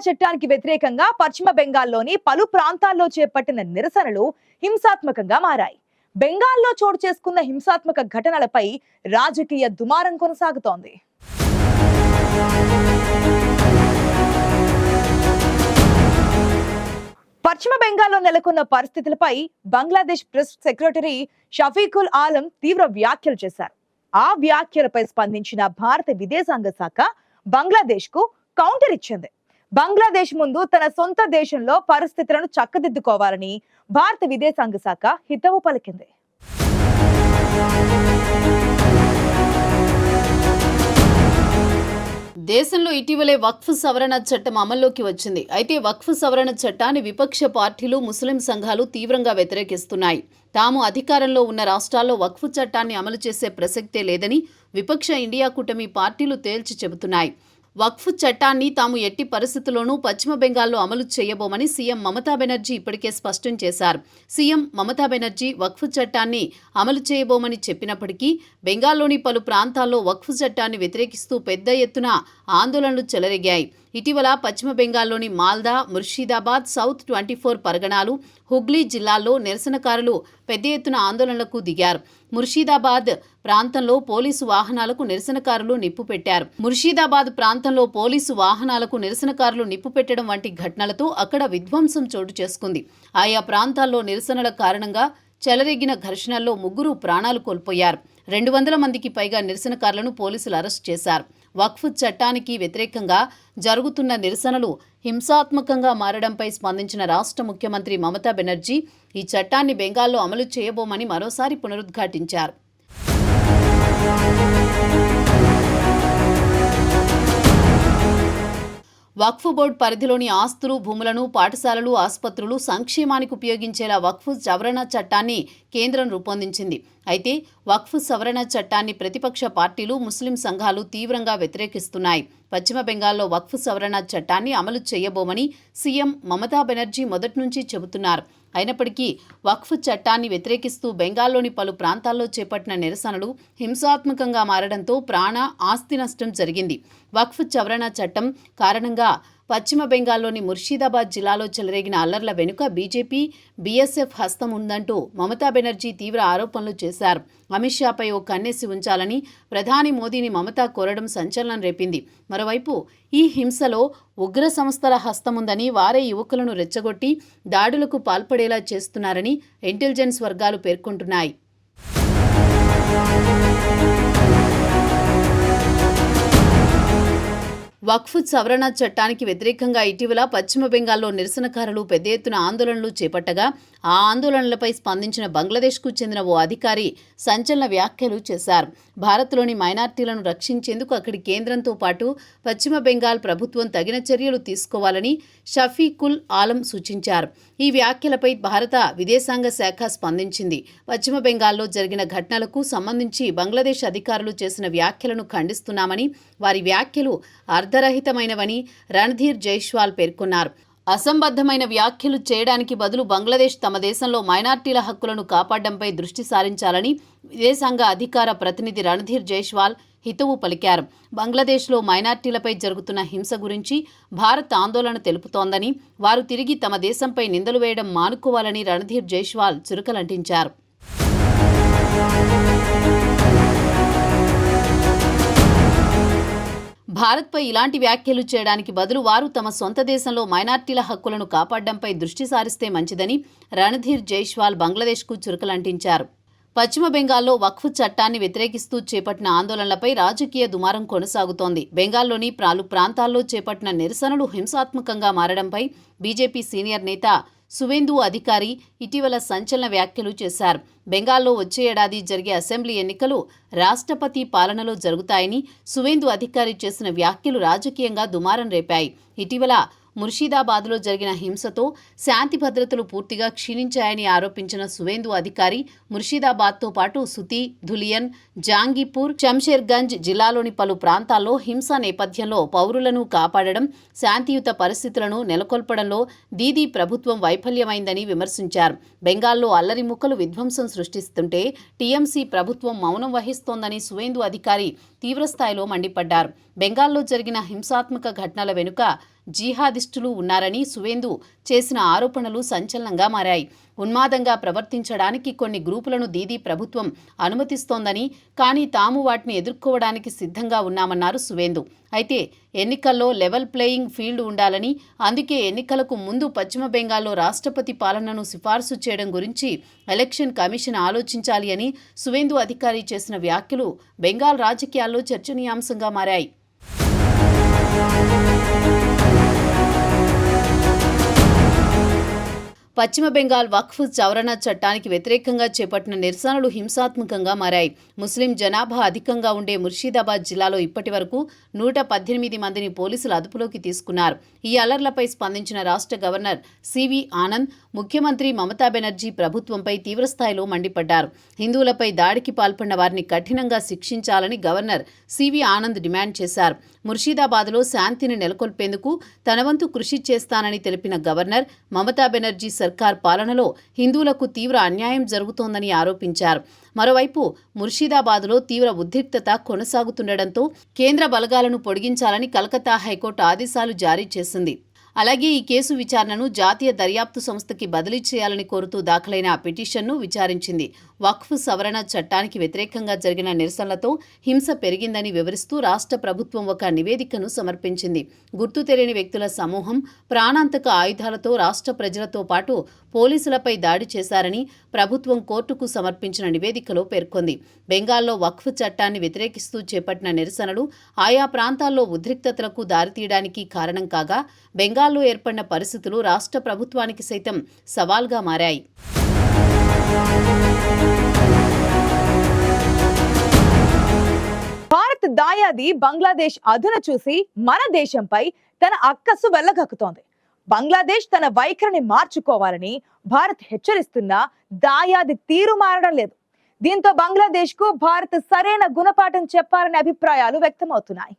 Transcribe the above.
చట్టానికి వ్యతిరేకంగా పశ్చిమ బెంగాల్లోని పలు ప్రాంతాల్లో చేపట్టిన నిరసనలు హింసాత్మకంగా మారాయి. బెంగాల్లో చోటు చేసుకున్న హింసాత్మక ఘటనలపై రాజకీయ దుమారం కొనసాగుతోంది. పశ్చిమ బెంగాల్లో నెలకొన్న పరిస్థితులపై బంగ్లాదేశ్ ప్రెస్ సెక్రటరీ షఫీకుల్ ఆలం తీవ్ర వ్యాఖ్యలు చేశారు. ఆ వ్యాఖ్యలపై స్పందించిన భారత విదేశాంగ శాఖ బంగ్లాదేశ్ కు కౌంటర్ ఇచ్చింది. బంగ్లాదేశ్ ముందు తన సొంత దేశంలో పరిస్థితులను చక్కదిద్దుకోవాలని భారత విదేశాంగ శాఖ హితవు పలికింది. దేశంలో ఇటీవలే వక్ఫ్ సవరణ చట్టం అమల్లోకి వచ్చింది. అయితే వక్ఫ్ సవరణ చట్టాన్ని విపక్ష పార్టీలు, ముస్లిం సంఘాలు తీవ్రంగా వ్యతిరేకిస్తున్నాయి. తాము అధికారంలో ఉన్న రాష్ట్రాల్లో వక్ఫ్ చట్టాన్ని అమలు చేసే ప్రసక్తే లేదని విపక్ష ఇండియా కూటమి పార్టీలు తేల్చి చెబుతున్నాయి. వక్ఫ్ చట్టాన్ని తాము ఎట్టి పరిస్థితుల్లోనూ పశ్చిమ బెంగాల్లో అమలు చేయబోమని సీఎం మమతా బెనర్జీ ఇప్పటికే స్పష్టం చేశారు. సీఎం మమతా బెనర్జీ వక్ఫ్ చట్టాన్ని అమలు చేయబోమని చెప్పినప్పటికీ బెంగాల్లోని పలు ప్రాంతాల్లో వక్ఫ్ చట్టాన్ని వ్యతిరేకిస్తూ పెద్ద ఎత్తున ఆందోళనలు చెలరేగాయి. ఇటీవల పశ్చిమ బెంగాల్లోని మాల్దా, ముర్షిదాబాద్, సౌత్ 24 పరగణాలు, హుగ్లీ జిల్లాల్లో నిరసనకారులు పెద్ద ఎత్తున ఆందోళనలకు దిగారు. ముర్షిదాబాద్ ప్రాంతంలో పోలీసు వాహనాలకు నిరసనకారులు నిప్పు పెట్టడం వంటి ఘటనలతో అక్కడ విధ్వంసం చోటు చేసుకుంది. ఆయా ప్రాంతాల్లో నిరసనల కారణంగా చెలరేగిన ఘర్షణల్లో 3 ప్రాణాలు కోల్పోయారు. 200 మందికి పైగా నిరసనకారులను పోలీసులు అరెస్ట్ చేశారు. వక్ఫ్ చట్టానికి వ్యతిరేకంగా జరుగుతున్న నిరసనలు హింసాత్మకంగా మారడంపై స్పందించిన రాష్ట్ర ముఖ్యమంత్రి మమతా బెనర్జీ ఈ చట్టాన్ని బెంగాల్లో అమలు చేయబోమని మరోసారి పునరుద్ఘాటించారు. వక్ఫ్ బోర్డు పరిధిలోని ఆస్తులు, భూములను, పాఠశాలలు, ఆసుపత్రులు సంక్షేమానికి ఉపయోగించేలా వక్ఫ్ సవరణ చట్టాన్ని కేంద్రం రూపొందించింది. అయితే వక్ఫ్ సవరణ చట్టాన్ని ప్రతిపక్ష పార్టీలు, ముస్లిం సంఘాలు తీవ్రంగా వ్యతిరేకిస్తున్నాయి. పశ్చిమ బెంగాల్లో వక్ఫ్ సవరణ చట్టాన్ని అమలు చేయబోమని సీఎం మమతా బెనర్జీ మొదటి నుంచి చెబుతున్నారు. అయినప్పటికీ వక్ఫ్ చట్టాన్ని వ్యతిరేకిస్తూ బెంగాల్లోని పలు ప్రాంతాల్లో చేపట్టిన నిరసనలు హింసాత్మకంగా మారడంతో ప్రాణ, ఆస్తి నష్టం జరిగింది. వక్ఫ్ సవరణ చట్టం కారణంగా పశ్చిమ బెంగాల్లోని ముర్షిదాబాద్ జిల్లాలో చెలరేగిన అల్లర్ల వెనుక బీజేపీ, బీఎస్ఎఫ్ హస్తం ఉందంటూ మమతా బెనర్జీ తీవ్ర ఆరోపణలు చేశారు. అమిత్ షాపై ఓ కన్నేసి ఉంచాలని ప్రధాని మోదీని మమతా కోరడం సంచలనం రేపింది. మరోవైపు ఈ హింసలో ఉగ్ర సంస్థల హస్తముందని, వారే యువకులను రెచ్చగొట్టి దాడులకు పాల్పడేలా చేస్తున్నారని ఇంటెలిజెన్స్ వర్గాలు పేర్కొంటున్నాయి. వక్ఫ్ సవరణ చట్టానికి వ్యతిరేకంగా ఇటీవల పశ్చిమ బెంగాల్లో నిరసనకారులు పెద్ద ఎత్తున ఆందోళనలు చేపట్టగా ఆ ఆందోళనలపై స్పందించిన బంగ్లాదేశ్కు చెందిన ఓ అధికారి సంచలన వ్యాఖ్యలు చేశారు. భారత్లోని మైనార్టీలను రక్షించేందుకు అక్కడి కేంద్రంతో పాటు పశ్చిమ బెంగాల్ ప్రభుత్వం తగిన చర్యలు తీసుకోవాలని షఫీకుల్ ఆలం సూచించారు. ఈ వ్యాఖ్యలపై భారత విదేశాంగ శాఖ స్పందించింది. పశ్చిమ బెంగాల్లో జరిగిన ఘటనలకు సంబంధించి బంగ్లాదేశ్ అధికారులు చేసిన వ్యాఖ్యలను ఖండిస్తున్నామని, వారి వ్యాఖ్యలు అర్ధరహితమైనవని రణధీర్ జైస్వాల్ పేర్కొన్నారు. అసంబద్ధమైన వ్యాఖ్యలు చేయడానికి బదులు బంగ్లాదేశ్ తమ దేశంలో మైనార్టీల హక్కులను కాపాడడంపై దృష్టి సారించాలని విదేశాంగ అధికార ప్రతినిధి రణధీర్ జైస్వాల్ హితవు పలికారు. బంగ్లాదేశ్లో మైనార్టీలపై జరుగుతున్న హింస గురించి భారత్ ఆందోళన తెలుపుతోందని, వారు తిరిగి తమ దేశంపై నిందలు వేయడం మానుకోవాలని రణధీర్ జైస్వాల్ చురకలంటించారు. భారత్పై ఇలాంటి వ్యాఖ్యలు చేయడానికి బదులు వారు తమ సొంత దేశంలో మైనార్టీల హక్కులను కాపాడడంపై దృష్టి సారిస్తే మంచిదని రణధీర్ జైస్వాల్ బంగ్లాదేశ్కు చురకలంటించారు. పశ్చిమ బెంగాల్లో వక్ఫ్ చట్టాన్ని వ్యతిరేకిస్తూ చేపట్టిన ఆందోళనలపై రాజకీయ దుమారం కొనసాగుతోంది. బెంగాల్లోని పలు ప్రాంతాల్లో చేపట్టిన నిరసనలు హింసాత్మకంగా మారడంపై బీజేపీ సీనియర్ నేత సువేందు అధికారి ఇటీవల సంచలన వ్యాఖ్యలు చేశారు. బెంగాల్లో వచ్చే ఏడాది జరిగే అసెంబ్లీ ఎన్నికలు రాష్ట్రపతి పాలనలో జరుగుతాయని సువేందు అధికారి చేసిన వ్యాఖ్యలు రాజకీయంగా దుమారం రేపాయి. ఇటీవల ముర్షిదాబాద్లో జరిగిన హింసతో శాంతి భద్రతలు పూర్తిగా క్షీణించాయని ఆరోపించిన సువేందు అధికారి ముర్షిదాబాద్తో పాటు సుతి, ధులియన్, జాంగీపూర్, శంషేర్గంజ్ జిల్లాలోని పలు ప్రాంతాల్లో హింస నేపథ్యంలో పౌరులను కాపాడడం, శాంతియుత పరిస్థితులను నెలకొల్పడంలో దీదీ ప్రభుత్వం వైఫల్యమైందని విమర్శించారు. బెంగాల్లో అల్లరి ముక్కలు విధ్వంసం సృష్టిస్తుంటే టీఎంసీ ప్రభుత్వం మౌనం వహిస్తోందని సువేందు అధికారి తీవ్రస్థాయిలో మండిపడ్డారు. బెంగాల్లో జరిగిన హింసాత్మక ఘటనల వెనుక జిహాదిస్టులు ఉన్నారని సువేందు చేసిన ఆరోపణలు సంచలనంగా మారాయి. ఉన్మాదంగా ప్రవర్తించడానికి కొన్ని గ్రూపులను దీదీ ప్రభుత్వం అనుమతిస్తోందని, కానీ తాము వాటిని ఎదుర్కోవడానికి సిద్ధంగా ఉన్నామన్నారు సువేందు. అయితే ఎన్నికల్లో లెవెల్ ప్లేయింగ్ ఫీల్డ్ ఉండాలని, అందుకే ఎన్నికలకు ముందు పశ్చిమ బెంగాల్లో రాష్ట్రపతి పాలనను సిఫార్సు చేయడం గురించి ఎలక్షన్ కమిషన్ ఆలోచించాలి అని సువేందు అధికారి చేసిన వ్యాఖ్యలు బెంగాల్ రాజకీయాల్లో చర్చనీయాంశంగా మారాయి. పశ్చిమ బెంగాల్ వక్ఫ్ సవరణ చట్టానికి వ్యతిరేకంగా చేపట్టిన నిరసనలు హింసాత్మకంగా మారాయి. ముస్లిం జనాభా అధికంగా ఉండే ముర్షిదాబాద్ జిల్లాలో ఇప్పటి వరకు 118 మందిని పోలీసులు అదుపులోకి తీసుకున్నారు. ఈ అలర్లపై స్పందించిన రాష్ట్ర గవర్నర్ సివి ఆనంద్ ముఖ్యమంత్రి మమతా బెనర్జీ ప్రభుత్వంపై తీవ్రస్థాయిలో మండిపడ్డారు. హిందువులపై దాడికి పాల్పడిన వారిని కఠినంగా శిక్షించాలని గవర్నర్ సివి ఆనంద్ డిమాండ్ చేశారు. ముర్షిదాబాద్లో శాంతిని నెలకొల్పేందుకు తన వంతు కృషి చేస్తానని తెలిపిన గవర్నర్ మమతా బెనర్జీ సర్కార్ పాలనలో హిందువులకు తీవ్ర అన్యాయం జరుగుతోందని ఆరోపించారు. మరోవైపు ముర్షిదాబాద్లో తీవ్ర ఉద్రిక్తత కొనసాగుతుండటంతో కేంద్ర బలగాలను పొడిగించాలని కలకత్తా హైకోర్టు ఆదేశాలు జారీ చేసింది. అలాగే ఈ కేసు విచారణను జాతీయ దర్యాప్తు సంస్థకి బదిలీ చేయాలని కోరుతూ దాఖలైన పిటిషన్ను విచారించింది. వక్ఫ్ సవరణ చట్టానికి వ్యతిరేకంగా జరిగిన నిరసనలతో హింస పెరిగిందని వివరిస్తూ రాష్ట్ర ప్రభుత్వం ఒక నివేదికను సమర్పించింది. గుర్తు తెలియని వ్యక్తుల సమూహం ప్రాణాంతక ఆయుధాలతో రాష్ట్ర ప్రజలతో పాటు పోలీసులపై దాడి చేశారని ప్రభుత్వం కోర్టుకు సమర్పించిన నివేదికలో పేర్కొంది. బెంగాల్లో వక్ఫ్ చట్టాన్ని వ్యతిరేకిస్తూ చేపట్టిన నిరసనలు ఆయా ప్రాంతాల్లో ఉద్రిక్తతలకు దారితీయడానికి కారణం కాగా, బెంగాల్లో ఏర్పడిన పరిస్థితులు రాష్ట్ర ప్రభుత్వానికి సైతం సవాల్గా మారాయి. భారత్ దాయాది బంగ్లాదేశ్ అదును చూసి మన దేశంపై తన అక్కసు వెళ్లగక్కుతోంది. బంగ్లాదేశ్ తన వైఖరిని మార్చుకోవాలని భారత్ హెచ్చరిస్తున్నా దాయాది తీరు మారడం లేదు. దీంతో బంగ్లాదేశ్ కు భారత్ సరైన గుణపాఠం చెప్పాలనే అభిప్రాయాలు వ్యక్తమవుతున్నాయి.